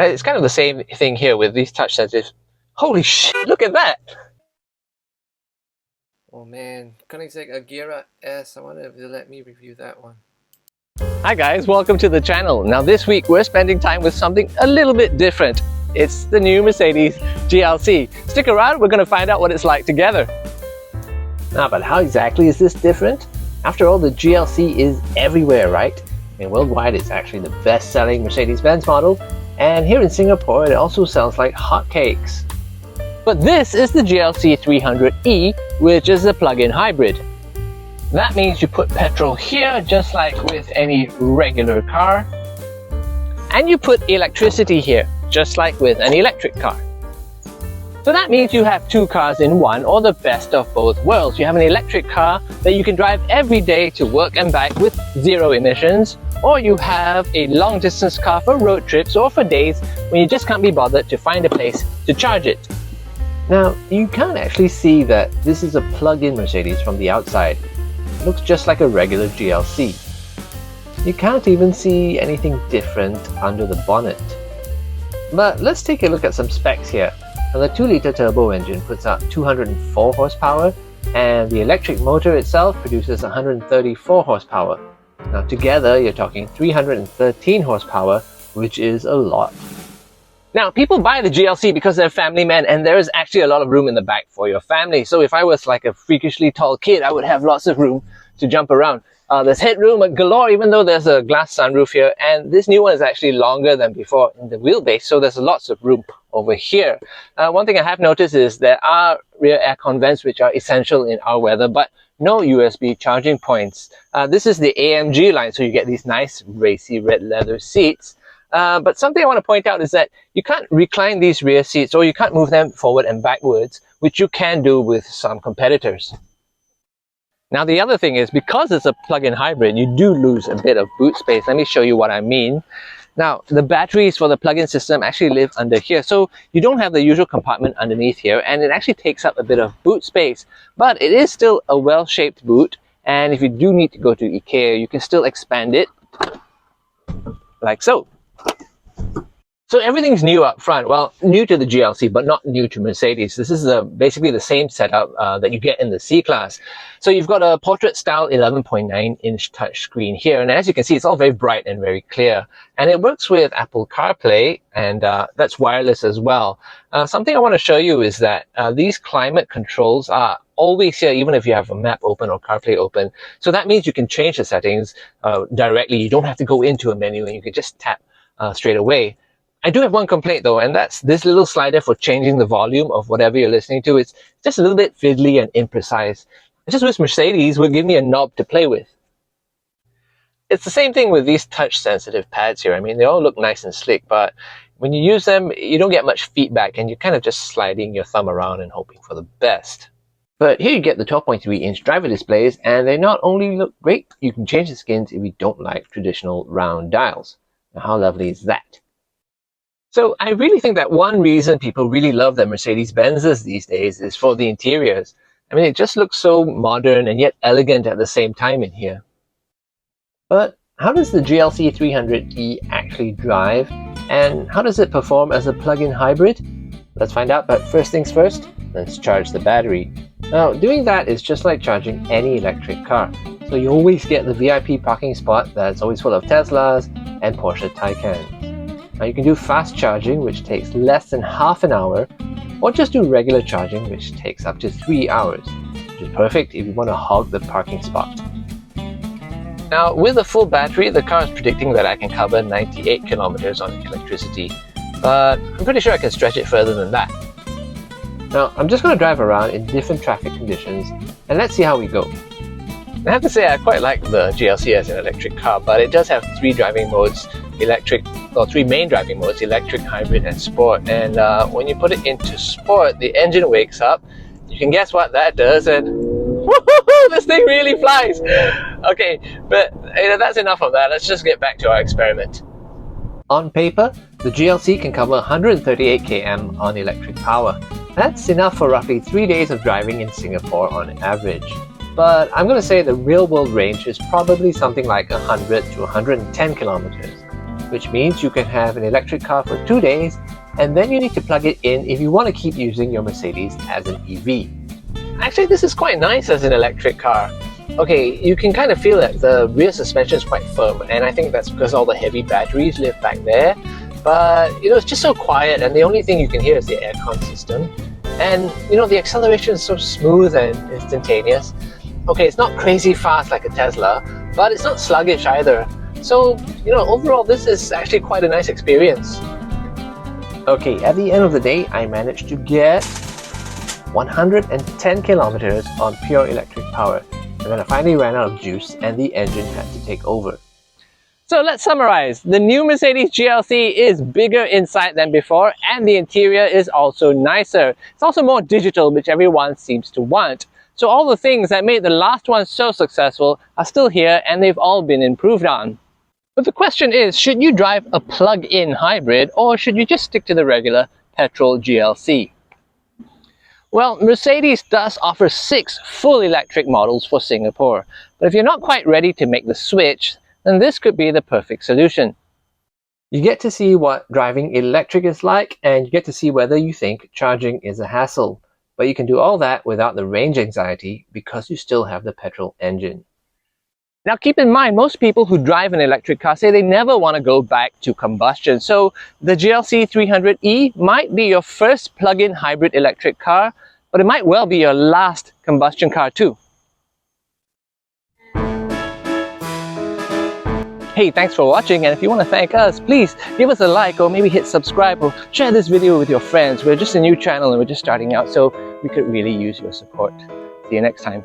It's kind of the same thing here with these touch sensors. Holy shit, look at that! Oh man, Koenigsegg Agera S. I wonder if they'll let me review that one. Hi guys, welcome to the channel. Now this week we're spending time with something a little bit different. It's the new Mercedes GLC. Stick around, we're going to find out what it's like together. Now, but how exactly is this different? After all, the GLC is everywhere, right? And worldwide it's actually the best-selling Mercedes-Benz model, and here in Singapore it also sells like hotcakes. But this is the GLC 300e, which is a plug-in hybrid. That means you put petrol here, just like with any regular car, and you put electricity here, just like with an electric car. So that means you have two cars in one, or the best of both worlds. You have an electric car that you can drive every day to work and back with zero emissions, or you have a long-distance car for road trips or for days when you just can't be bothered to find a place to charge it. Now, you can't actually see that this is a plug-in Mercedes from the outside. It looks just like a regular GLC. You can't even see anything different under the bonnet. But let's take a look at some specs here. Now, the 2-litre turbo engine puts out 204 horsepower, and the electric motor itself produces 134 horsepower. Now together you're talking 313 horsepower, which is a lot. Now, people buy the GLC because they're family men, and there is actually a lot of room in the back for your family. So if I was like a freakishly tall kid, I would have lots of room to jump around. There's headroom galore, even though there's a glass sunroof here, and this new one is actually longer than before in the wheelbase, so there's lots of room over here. One thing I have noticed is there are rear aircon vents, which are essential in our weather, but no USB charging points. This is the AMG line, so you get these nice racy red leather seats. But something I want to point out is that you can't recline these rear seats, or you can't move them forward and backwards, which you can do with some competitors. Now the other thing is, because it's a plug-in hybrid, you do lose a bit of boot space. Let me show you what I mean. Now, the batteries for the plug-in system actually live under here, so you don't have the usual compartment underneath here, and it actually takes up a bit of boot space. But it is still a well-shaped boot, and if you do need to go to IKEA, you can still expand it like so. So everything's new up front. Well, new to the GLC, but not new to Mercedes. This is basically the same setup that you get in the C-Class. So you've got a portrait-style 11.9-inch touchscreen here, and as you can see, it's all very bright and very clear. And it works with Apple CarPlay, and that's wireless as well. Something I want to show you is that these climate controls are always here, even if you have a map open or CarPlay open. So that means you can change the settings directly. You don't have to go into a menu, and you can just tap straight away. I do have one complaint though, and that's this little slider for changing the volume of whatever you're listening to. It's just a little bit fiddly and imprecise. I just wish Mercedes would give me a knob to play with. It's the same thing with these touch-sensitive pads here. I mean, they all look nice and slick, but when you use them, you don't get much feedback, and you're kind of just sliding your thumb around and hoping for the best. But here you get the 12.3-inch driver displays, and they not only look great, you can change the skins if you don't like traditional round dials. Now, how lovely is that? So I really think that one reason people really love their Mercedes-Benzes these days is for the interiors. I mean, it just looks so modern and yet elegant at the same time in here. But how does the GLC 300e actually drive, and how does it perform as a plug-in hybrid? Let's find out, but first things first, let's charge the battery. Now, doing that is just like charging any electric car. So you always get the VIP parking spot that's always full of Teslas and Porsche Taycans. Now you can do fast charging, which takes less than half an hour, or just do regular charging, which takes up to 3 hours, which is perfect if you want to hog the parking spot. Now, with a full battery, the car is predicting that I can cover 98 kilometers on electricity, but I'm pretty sure I can stretch it further than that. Now, I'm just going to drive around in different traffic conditions, and let's see how we go. I have to say I quite like the GLC as an electric car, but it does have 3 driving modes, three main driving modes, electric, hybrid, and sport. And when you put it into sport, the engine wakes up. You can guess what that does, and woohoo, this thing really flies. Okay, but that's enough of that. Let's just get back to our experiment. On paper, the GLC can cover 138 km on electric power. That's enough for roughly 3 days of driving in Singapore on average. But I'm going to say the real-world range is probably something like 100 to 110 kilometers. which means you can have an electric car for 2 days, and then you need to plug it in if you want to keep using your Mercedes as an EV. Actually, this is quite nice as an electric car. Okay, you can kind of feel that the rear suspension is quite firm, and I think that's because all the heavy batteries live back there. But it's just so quiet, and the only thing you can hear is the aircon system. And the acceleration is so smooth and instantaneous. Okay, it's not crazy fast like a Tesla, but it's not sluggish either. So, overall this is actually quite a nice experience. Okay, at the end of the day, I managed to get 110 kilometers on pure electric power. And then I finally ran out of juice and the engine had to take over. So let's summarize. The new Mercedes GLC is bigger inside than before, and the interior is also nicer. It's also more digital, which everyone seems to want. So all the things that made the last one so successful are still here, and they've all been improved on. But the question is, should you drive a plug-in hybrid, or should you just stick to the regular petrol GLC? Well, Mercedes does offer 6 full electric models for Singapore, but if you're not quite ready to make the switch, then this could be the perfect solution. You get to see what driving electric is like, and you get to see whether you think charging is a hassle. But you can do all that without the range anxiety because you still have the petrol engine. Now keep in mind, most people who drive an electric car say they never want to go back to combustion. So the GLC 300e might be your first plug-in hybrid electric car, but it might well be your last combustion car too. Hey, thanks for watching, and if you want to thank us, please give us a like or maybe hit subscribe or share this video with your friends. We're just a new channel and we're just starting out, so we could really use your support. See you next time.